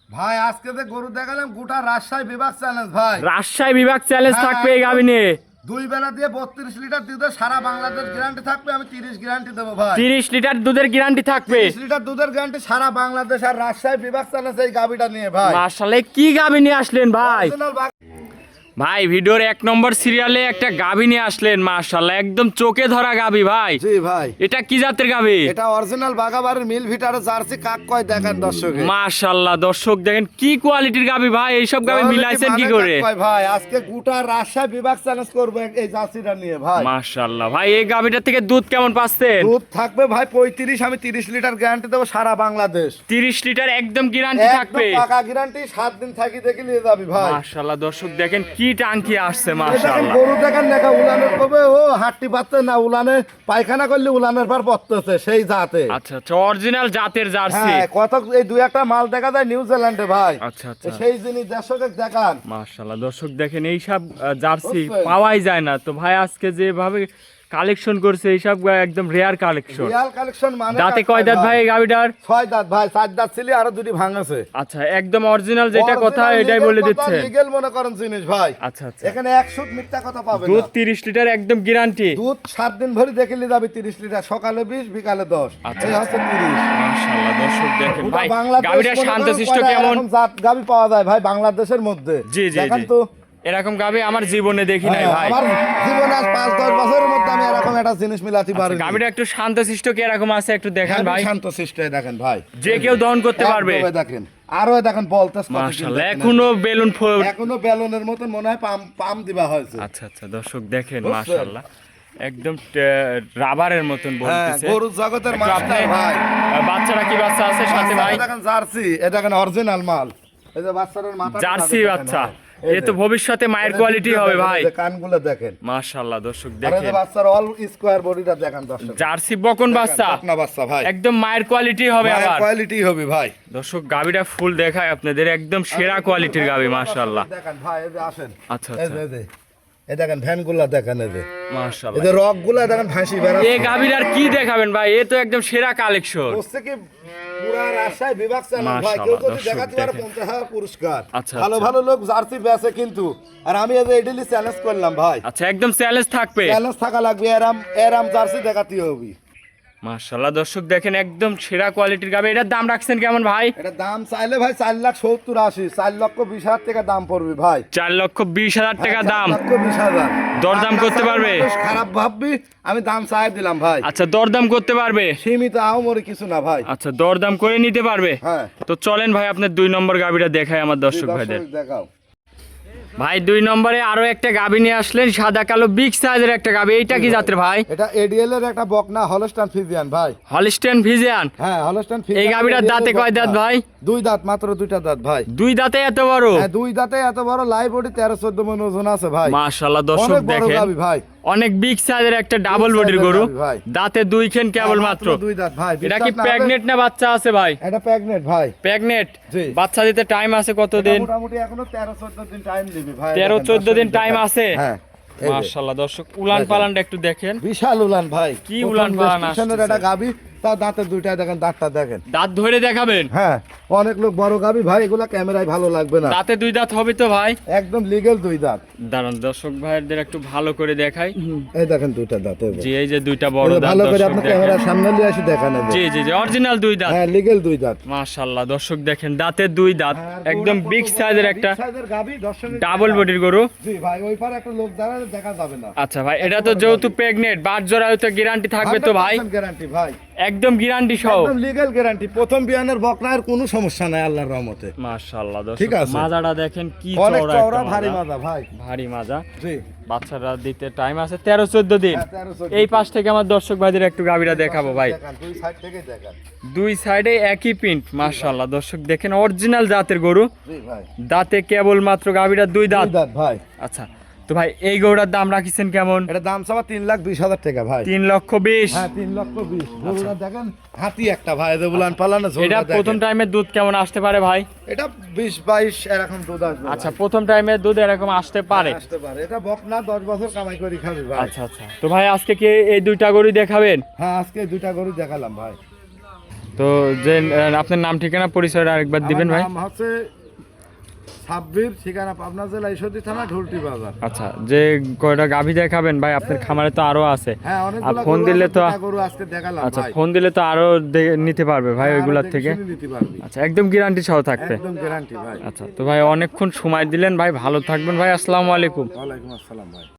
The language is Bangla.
ভাই আজকে যে গরু দেখালাম গোটা রাজশাহী বিভাগ চ্যালেঞ্জ ভাই। রাজশাহী বিভাগ চ্যালেঞ্জ হ্যাঁ, থাকবে এই গাভী নিয়ে। দুই বেলা দিয়ে 32 লিটার দুধের সারা বাংলাদেশ গ্যারান্টি থাকবে। আমি 30 গ্যারান্টি দেবো ভাই। 30 লিটার দুধের গ্যারান্টি থাকবে। 30 লিটার দুধের গ্যারান্টি সারা বাংলাদেশ আর রাজশাহী বিভাগ চ্যালেঞ্জ এই গাভীটা নিয়ে ভাই। মাশাআল্লাহ, কি গাভী নিয়ে আসলেন ভাই? Original ভাই ভিডিওর 1 নম্বর সিরিয়ালে একটা গাভী নিয়ে আসলেন, মাশাআল্লাহ একদম চোখে ধরা গাভী ভাই। জি ভাই, এটা কি জাতের গাভী? এটা অরিজিনাল বাগাবাড়ির মিল ভিটারে জার্সি কাক কয় দেখেন দর্শক। মাশাআল্লাহ দর্শক দেখেন কি কোয়ালিটির গাভী ভাই। এইসব গাভী মিলাইছেন কি করে ভাই? আজকে গোটা রাজশাহী বিভাগ চ্যালেঞ্জ করবো এই জার্সিটা নিয়ে ভাই। মাশাআল্লাহ ভাই, এই গাভীটার থেকে দুধ কেমন পাচ্ছেন? দুধ থাকবে ভাই 35, আমি 30 লিটার গ্যারান্টি দেবো সারা বাংলাদেশ। 30 লিটার একদম গ্যারান্টি থাকবে। একদম পাকা গ্যারান্টি, 7 দিন থাকি দেখে নিয়ে যাবি ভাই। মাশাআল্লাহ দর্শক দেখেন কি টাঙ্কি আসছে দেখেন মাশাআল্লাহ। গরু দেখেন দেখা উলানের কবে ও হাটটি পাচ্ছে না, উলানে পায়খানা করলে উলানের পর পড়তেছে সেই জাতে। আচ্ছা আচ্ছা, অরিজিনাল জাতের জার্সি। হ্যাঁ, কত এই দুই একটা মাল দেখা যায় নিউজিল্যান্ডে ভাই। আচ্ছা আচ্ছা, সেই জিনিস দর্শকের দেখান। মাশাআল্লাহ দর্শক দেখেন এই সব জার্সি বুঝছেন? পাওয়াই যায় না। তো ভাই আজকে যেভাবে কালেকশন করছে এইসব একদম রেয়ার কালেকশন। রিয়াল কালেকশন মানে দাঁতে কয় দাঁত ভাই এই গাবিটার? 6 দাঁত ভাই, 4 দাঁত ছিল আর দুটি ভাঙাছে। আচ্ছা, একদম অরিজিনাল যেটা কথা এটাই বলে দিচ্ছেন। লিগ্যাল মনে করেন জিনিস ভাই। আচ্ছা আচ্ছা, এখানে 100 মিথ্যা কথা পাবেন দুধ না। 30 লিটার একদম গ্যারান্টি। দুধ 7 দিন ভরি দেখলে যাবে 30 লিটার, সকালে 20 বিকালে 10। আচ্ছা, এই হচ্ছে 30। মাশাআল্লাহ দর্শক দেখেন গোটা ভাই বাংলাদেশ গাবিটা মনে করেন শান্তশিষ্ট কয়টা কেমন। এরকম জাত গাবি পাওয়া যায় ভাই বাংলাদেশের মধ্যে। জি জি দেখেন জি, তো। এরকম গাবি আমার জীবনে দেখি নাই হ্যাঁ, ভাই। আমার জীবনে আজ 5-10 বছরের মধ্যে আমি এরকম একটা জিনিস মিলাতে পারি। গাবিটা একটু শান্তশিষ্ট কি এরকম আছে একটু দেখান ভাই। শান্ত শিষ্ট দেখেন ভাই, যে কেউ দহন করতে পারবে। একদম দেখেন আরো দেখেন বলতেছ কত মাশাআল্লাহ, কিন্তু এখনো বেলুন এখনো বেলুনের মতন মনে হয় পাম দিবা হয়েছে। আচ্ছা আচ্ছা দর্শক দেখেন বুঝছেন? মাশাআল্লাহ একদম রাবারের মতন হ্যাঁ, বলতেছে। গরুর জগতের একটু মাস্টার আপনি, ভাই। বাচ্চারা কি বাচ্চা আছে সাথে ভাই? বাচ্চাটা দেখেন জার্সি, এটা দেখেন অরিজিনাল মাল। এই যে বাচ্চাটার মাথা জার্সি বাচ্চা, এ তো ভবিষ্যতে মায়ের কোয়ালিটি হবে ভাই। কানগুলো দেখেন মাশাআল্লাহ দর্শক আর এই দেখেন যে বাচ্চার অল স্কয়ার বডিটা দেখেন দর্শক। জার্সি বকন বাচ্চা, পাকনা বাচ্চা ভাই, একদম মায়ের কোয়ালিটি হবে মায়ের আবার। কোয়ালিটি হবে ভাই। দর্শক গাবিটা ফুল দেখায় আপনাদের, একদম সেরা কোয়ালিটির গাবি মাশাআল্লাহ। দেখেন ভাই, এই যে আসেন। আচ্ছা এই আচ্ছা, যে, এই যে, এই দেখেন ভ্যানগুলা দেখেন, এই যে, এই মাশাআল্লাহ। যে রকগুলা দেখেন ভাসি বেড়াচ্ছে। এই গাবির আর কি দেখাবেন ভাই, এ তো একদম সেরা কালেকশন। হচ্ছে কি পুরা রাজশাহী বিভাগ চ্যানেল ভাই, মাশাআল্লাহ, কেউ যদি দর্শক দেখাতে পারে দেখেন। 50,000 পুরস্কার। আচ্ছা, ভালো আচ্ছা। ভালো লোক জার্সি বেচে কিন্তু, আর আমি এই যে এডিলি চ্যালেঞ্জ করলাম ভাই। আচ্ছা, একদম চ্যালেঞ্জ থাকবে। চ্যালেঞ্জ থাকা লাগবে, এরাম এরাম জার্সি দেখাতে হবে। মাশাআল্লাহ দর্শক দেখেন একদম সেরা কোয়ালিটির গাবি। এটার দাম রাখছেন কেমন ভাই? এটা দাম চাইলে ভাই 4,70,80, 4,20,000 টাকা দাম পড়বে ভাই। 4,20,000 টাকা দাম। 4,20,000 দরদাম করতে পারবে? খারাপ ভাববি, আমি দাম চাই দিলাম ভাই। আচ্ছা, দরদাম করতে পারবে? সীমিত আহমরি কিছু না ভাই। আচ্ছা, দরদাম করে নিতে পারবে। হ্যাঁ, তো চলেন ভাই আপনার 2 নম্বর গাবিটা দেখাই আমার দর্শক ভাইদের। দেখাও ভাই 2 নম্বরে আরো একটা গাবি নিয়ে আসলেন, সাদা কালো বিগ সাইজের একটা গাবি। এইটা কি জাতের ভাই? এটা এডিএল এর একটা বকনা হলস্টাইন ফ্রিজিয়ান ভাই। Holstein Friesian. হ্যাঁ, হলস্টাইন এই ফ্রিজিয়ান। গাবিটার দাঁতে কয় দাঁত ভাই? 2 দাঁত, মাত্র 2টা দাঁত ভাই। 2 দাঁতে এত বড়? হ্যাঁ, 2 দাঁতে এত বড়, লাইভ বডি 13-14 মণ ওজন আছে ভাই। মাশাআল্লাহ দর্শক অনেক বড় দেখেন গাবি ভাই। অনেক বিগ সাইজের একটা ডাবল Big বডির size এর গরু। গাভী ভাই। দাঁতে 2 খেন কেবল মাত্র। 2 দাঁত ভাই। এটা কি বিশ্বাস না প্রেগনেট না বাচ্চা আছে ভাই? হবে? এটা প্রেগনেট ভাই। প্রেগনেট। জি। বাচ্চা দিতে টাইম আছে এটা কতদিন? মোটামুটি এখনো 13-14 দিন টাইম দিবে ভাই। 13-14 দিন টাইম আছে। হ্যাঁ, এই যে। মাশাআল্লাহ দর্শক উলান পালানটা একটু দেখেন। বিশাল উলান ভাই। কি উলান পালান স্টেশনের একটা গাবি, তার দাঁতে 2টা দেখেন, দাঁতটা দেখেন। দাঁত ধরে দেখাবেন? হ্যাঁ, অনেক লোক বড় গাবি ভাই, এগুলা ক্যামেরায় ভালো লাগবে না। দাঁতে 2 দাঁত হবে তো ভাই? একদম লিগ্যাল 2 দাঁত। দাঁড়ান দর্শক ভাইদের একটু ভালো করে দেখাই। এই দেখেন 2টা দাঁত, এই যে। জি, এই যে 2টা বড় দাঁত ভালো করে দর্শক আপনি দেখেন। ক্যামেরার সামনে নিয়ে আসি দেখান, এই যে। জি জি জি, অরিজিনাল 2 দাঁত। হ্যাঁ, লিগ্যাল 2 দাঁত। মাশাআল্লাহ দর্শক দেখেন দাঁতে 2 দাঁত, হ্যাঁ, একদম গরুটা বিগ কত বড়, সাইজের big একটা size এর গাভী, দর্শকের ডাবল দেখা। বডির গরু। জি ভাই, ওই পারে একটা লোক দাঁড়ালে দেখা যাবে না। আচ্ছা ভাই, এটা তো যেহেতু প্রেগনেট, বাট জোড়া হয়তো গ্যারান্টি থাকবে তো ভাই? গ্যারান্টি ভাই, একদম গ্যারান্টি সহ। একদম লিগ্যাল গ্যারান্টি। প্রথম বিয়ানের বকনার কোনো সমস্যা নাই আল্লাহর রহমতে। মাশাআল্লাহ দর্শক ঠিক আছে। মাজাটা দেখেন কি অনেক চওড়া চওড়া, একটা ভারী মাজা। মাজা ভাই। ভারী মাজা। জি, বাচ্চারা দিতে টাইম আছে 13-14 দিন। হ্যাঁ, 13-14 এই পাশ থেকে আমার দর্শক ভাইদের একটু গাবিটা দেখাবো ভাই। দেখান, দুই সাইড থেকে দেখান। 2 সাইডে একই প্রিন্ট। মাশাআল্লাহ দর্শক দেখেন অরিজিনাল জাতের গরু। জি ভাই, দাঁতে কেবল মাত্র গাবিটা 2 দাঁত। 2 দাঁত ভাই। আচ্ছা, তো ভাই এই গরুটার দাম রাখিছেন কেমন? এটা দাম চাওয়া 3,20,000 টাকা ভাই। 3,20,000। হ্যাঁ, 3,20,000। গরুটা দেখেন হাতি একটা ভাই, যে বুলান পালানো ঝোলটা এটা দেখেন। প্রথম টাইমে দুধ কেমন আসতে পারে ভাই? এটা 20-22 এরকম দুধ আসবে। আচ্ছা, প্রথম টাইমে দুধ এরকম আসতে পারে। আসতে পারে। এটা বকনা 10 বছর কামাই করে খাবে ভাই। আচ্ছা আচ্ছা, তো ভাই আজকে কি এই 2টা গরু দেখাবেন? হ্যাঁ, আজকে 2টা গরু দেখালাম ভাই। তো যে আপনার নাম ঠিকানা পরিচয়টা আরেকবার দিবেন ভাই। আমার নাম হচ্ছে সাব্বির, ঠিকানা পাবনা জেলা ঈশ্বরদী থানা, ঢুলটি বাজার। আচ্ছা, যে কয়টা গাভী দেখাবেন ভাই, আপনার খামারে তো আরো আছে। হ্যাঁ, আর অনেকগুলো ফোন দিলে তো গরু আজকে দেখালাম আচ্ছা, ভাই। ফোন দিলে তো আরো নিতে পারবে ভাই হ্যাঁ, ওইগুলার আরো থেকে। দেখে শুনে নিতে পারবি। আচ্ছা, একদম গ্যারান্টি সহ থাকবে। একদম গ্যারান্টি ভাই। আচ্ছা, তো ভাই অনেকক্ষণ সময় দিলেন ভাই, ভালো থাকবেন ভাই, আসসালামু আলাইকুম। ওয়ালাইকুম আসসালাম ভাই।